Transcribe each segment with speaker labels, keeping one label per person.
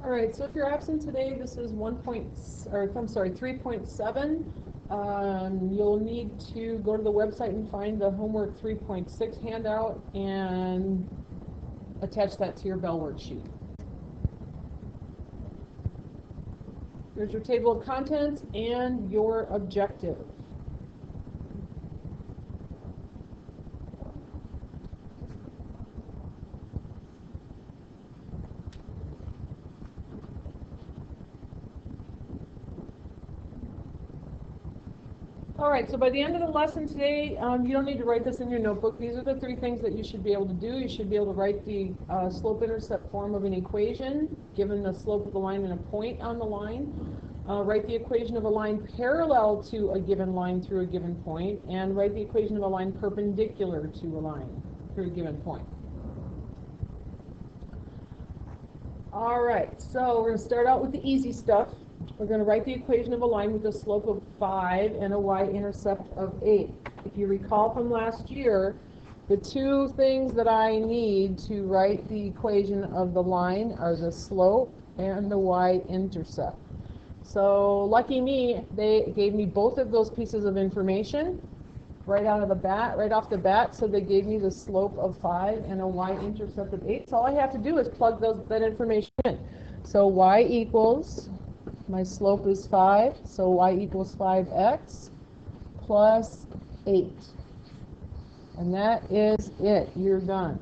Speaker 1: All right, so if you're absent today, this is 3.7. You'll need to go to the website and find the homework 3.6 handout and attach that to your bell worksheet. Here's your table of contents and your objective. All right, so by the end of the lesson today, you don't need to write this in your notebook. These are the three things that you should be able to do. You should be able to write the slope-intercept form of an equation, given the slope of the line and a point on the line. Write the equation of a line parallel to a given line through a given point, and write the equation of a line perpendicular to a line through a given point. All right, so we're going to start out with the easy stuff. We're going to write the equation of a line with a slope of 5 and a y-intercept of 8. If you recall from last year, the two things that I need to write the equation of the line are the slope and the y-intercept. So lucky me, they gave me both of those pieces of information right off the bat, so they gave me the slope of 5 and a y-intercept of 8. So all I have to do is plug that information in. So y equals, my slope is 5, so y equals 5x plus 8. And that is it. You're done.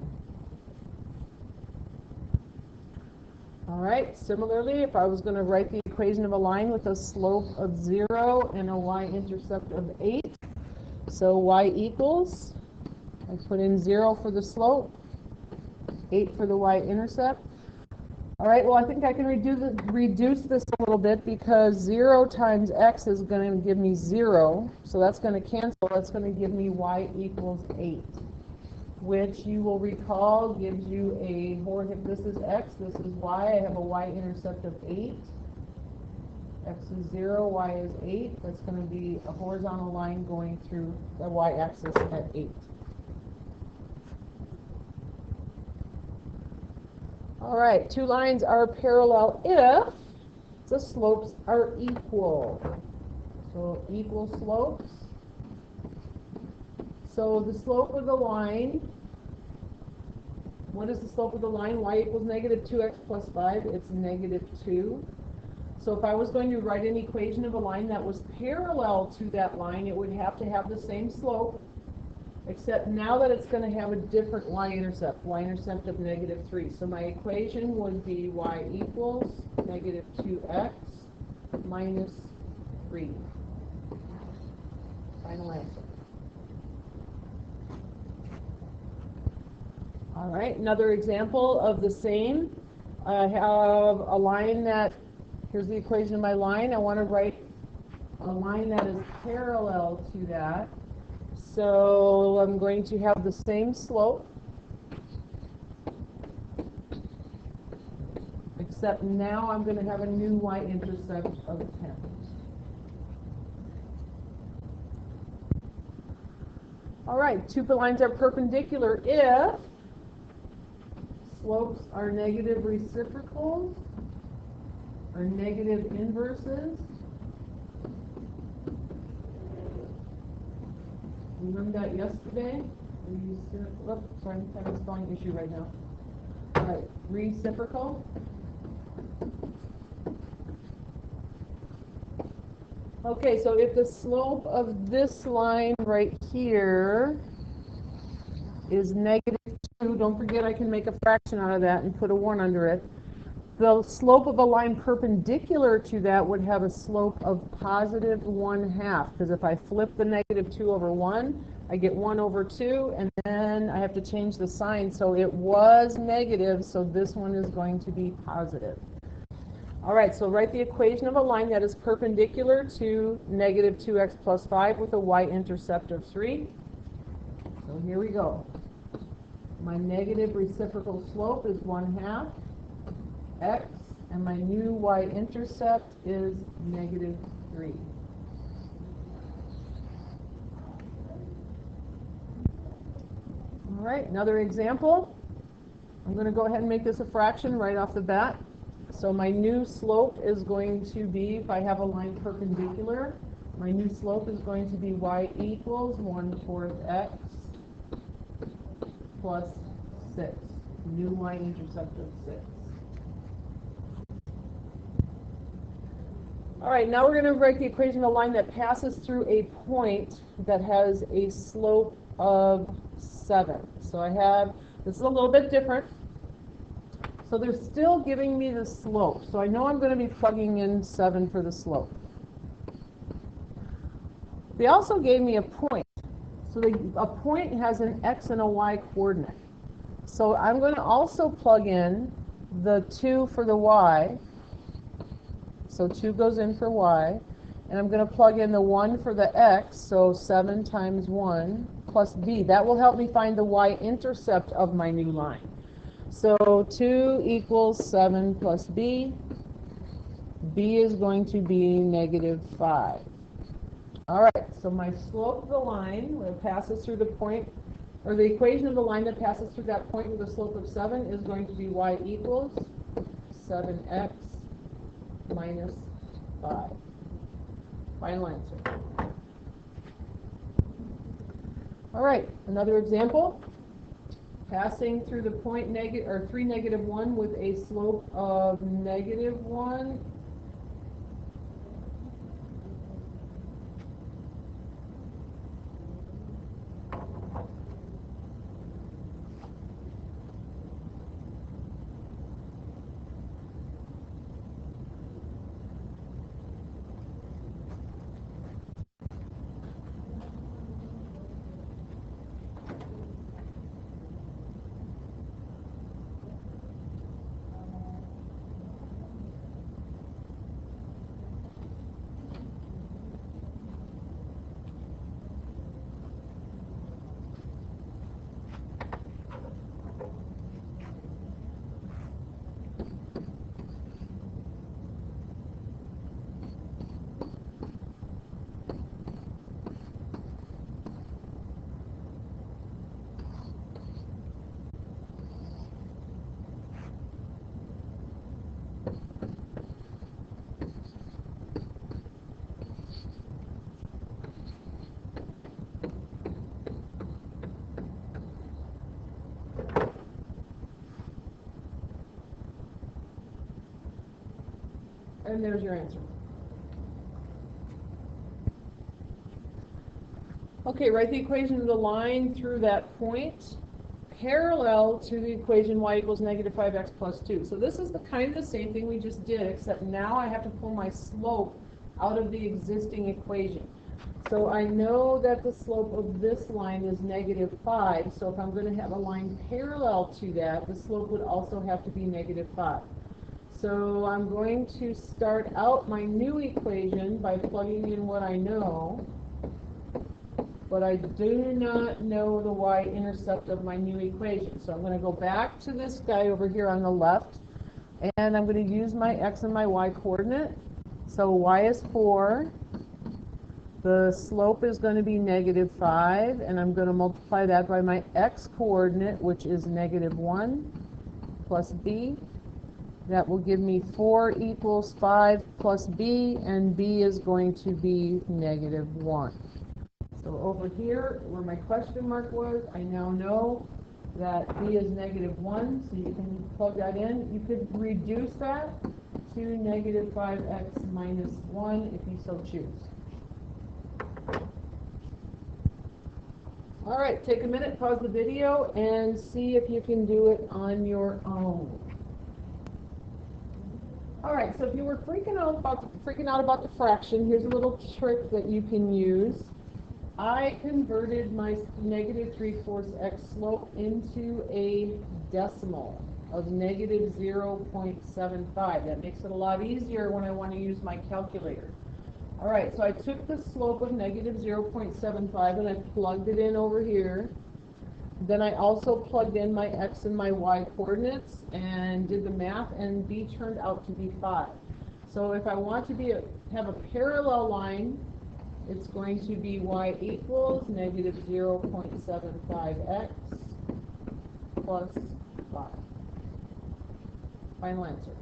Speaker 1: All right, similarly, if I was going to write the equation of a line with a slope of 0 and a y-intercept of 8, so y equals, I put in 0 for the slope, 8 for the y-intercept. All right, well, I think I can reduce this a little bit, because 0 times x is going to give me 0, so that's going to cancel. That's going to give me y equals 8, which you will recall gives you if this is x, this is y. I have a y-intercept of 8. X is 0, y is 8. That's going to be a horizontal line going through the y-axis at 8. All right, two lines are parallel if the slopes are equal. So equal slopes. So the slope of the line, what is the slope of the line? Y equals negative 2x plus 5. It's negative 2. So if I was going to write an equation of a line that was parallel to that line, it would have to have the same slope, except now that it's going to have a different y-intercept of negative 3. So my equation would be y equals negative 2x minus 3. Final answer. All right, another example of the same. I have a line here's the equation of my line. I want to write a line that is parallel to that. So I'm going to have the same slope, except now I'm going to have a new y-intercept of 10. All right, two lines are perpendicular if slopes are negative reciprocals or negative inverses. Remember that yesterday? Sorry, I'm having a spelling issue right now. All right, reciprocal. Okay, so if the slope of this line right here is negative 2, don't forget I can make a fraction out of that and put a 1 under it. The slope of a line perpendicular to that would have a slope of positive 1/2, because if I flip the negative 2 over 1, I get 1 over 2, and then I have to change the sign. So it was negative, so this one is going to be positive. All right, so write the equation of a line that is perpendicular to negative 2x plus 5 with a y-intercept of 3. So here we go. My negative reciprocal slope is 1/2 x, and my new y-intercept is negative 3. All right, another example. I'm going to go ahead and make this a fraction right off the bat. so my new slope is going to be, if I have a line perpendicular, my new slope is going to be y equals 1/4 x plus 6. New y-intercept of 6. All right, now we're going to write the equation of a line that passes through a point that has a slope of 7. So I have, this is a little bit different. So they're still giving me the slope. So I know I'm going to be plugging in 7 for the slope. They also gave me a point. So a point has an x and a y coordinate. So I'm going to also plug in the 2 for the y. So 2 goes in for y. And I'm going to plug in the 1 for the x. So 7 times 1 plus b. That will help me find the y-intercept of my new line. So 2 equals 7 plus b. B is going to be -5. All right, so my slope of the line that passes through the point, or the equation of the line that passes through that point with a slope of 7 is going to be y equals 7x minus 5. Final answer. All right, another example. Passing through the point 3, -1 with a slope of -1. And there's your answer. Okay, write the equation of the line through that point parallel to the equation y equals -5x plus 2. So this is the kind of the same thing we just did, except now I have to pull my slope out of the existing equation. So I know that the slope of this line is -5, so if I'm going to have a line parallel to that, the slope would also have to be -5. So I'm going to start out my new equation by plugging in what I know, but I do not know the y-intercept of my new equation. So I'm going to go back to this guy over here on the left, and I'm going to use my x and my y coordinate. So y is 4, the slope is going to be -5, and I'm going to multiply that by my x coordinate, which is -1 plus b. That will give me 4 equals 5 plus b, and b is going to be -1. So over here, where my question mark was, I now know that b is -1, so you can plug that in. You could reduce that to -5x minus 1 if you so choose. All right, take a minute, pause the video, and see if you can do it on your own. All right, so if you were freaking out about the fraction, here's a little trick that you can use. I converted my -3/4 x slope into a decimal of -0.75. That makes it a lot easier when I want to use my calculator. All right, so I took the slope of -0.75 and I plugged it in over here. Then I also plugged in my x and my y coordinates and did the math, and b turned out to be 5. So if I want to have a parallel line, it's going to be y equals -0.75x plus 5. Final answer.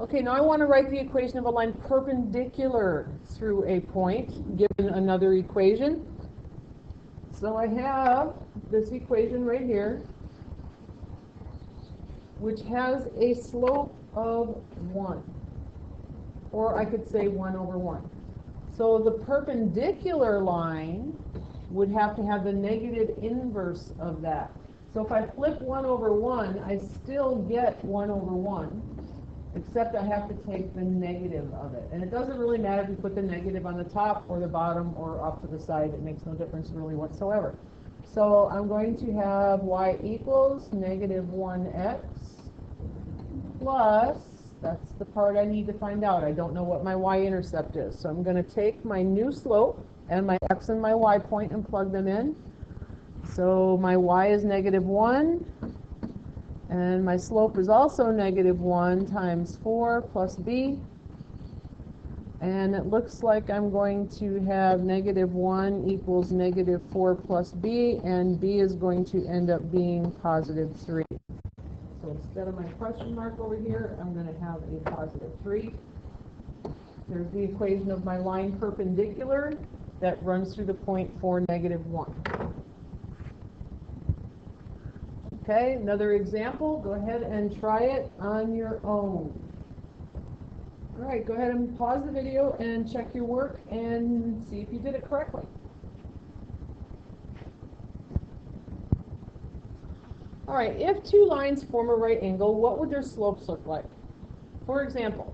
Speaker 1: Okay, now I want to write the equation of a line perpendicular through a point, given another equation. So I have this equation right here, which has a slope of 1. Or I could say 1 over 1. So the perpendicular line would have to have the negative inverse of that. So if I flip 1 over 1, I still get 1 over 1, except I have to take the negative of it. And it doesn't really matter if you put the negative on the top or the bottom or off to the side. It makes no difference really whatsoever. So I'm going to have y equals negative 1x plus, that's the part I need to find out. I don't know what my y-intercept is. So I'm going to take my new slope and my x and my y point and plug them in. So my y is negative 1. And my slope is also negative 1 times 4 plus b. And it looks like I'm going to have negative 1 equals negative 4 plus b, and b is going to end up being positive 3. So instead of my question mark over here, I'm going to have a positive 3. There's the equation of my line perpendicular that runs through the point 4, negative 1. Okay, another example. Go ahead and try it on your own. All right, go ahead and pause the video and check your work and see if you did it correctly. All right, if two lines form a right angle, what would their slopes look like? For example,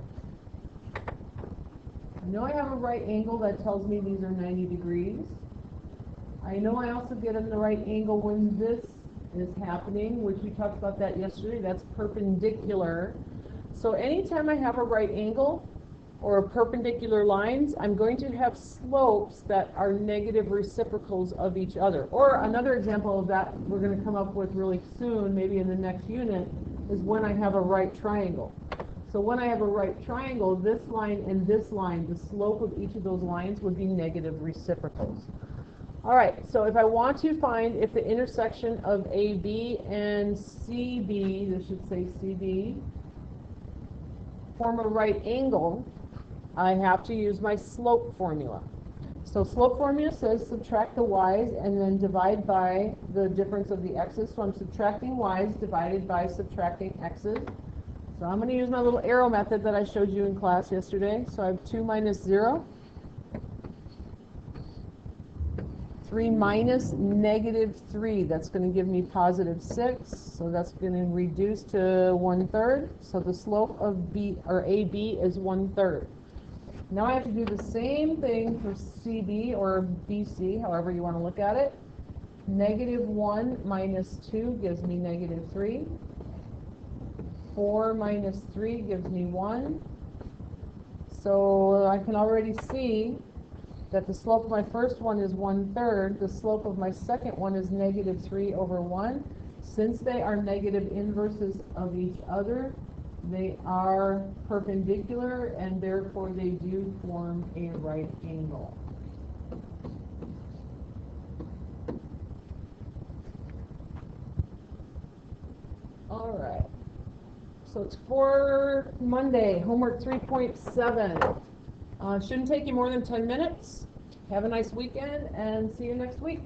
Speaker 1: I know I have a right angle that tells me these are 90 degrees. I know I also get in the right angle when this is happening, which we talked about that yesterday. That's perpendicular. So anytime I have a right angle or perpendicular lines, I'm going to have slopes that are negative reciprocals of each other. Or another example of that we're going to come up with really soon, maybe in the next unit, is when I have a right triangle. So when I have a right triangle, this line and this line, the slope of each of those lines would be negative reciprocals. All right, so if I want to find if the intersection of AB and CB, this should say CB, form a right angle, I have to use my slope formula. So slope formula says subtract the y's and then divide by the difference of the x's. So I'm subtracting y's divided by subtracting x's. So I'm going to use my little arrow method that I showed you in class yesterday. So I have 2 minus 0. 3 minus negative 3, that's going to give me positive 6, so that's going to reduce to 1/3. So the slope of B or AB is 1/3. Now I have to do the same thing for CB or BC, however you want to look at it. Negative 1 minus 2 gives me negative 3. 4 minus 3 gives me 1. So I can already see that the slope of my first one is 1/3. The slope of my second one is negative 3 over 1. Since they are negative inverses of each other, they are perpendicular, and therefore they do form a right angle. All right. So it's for Monday, homework 3.7. Shouldn't take you more than 10 minutes. Have a nice weekend and see you next week.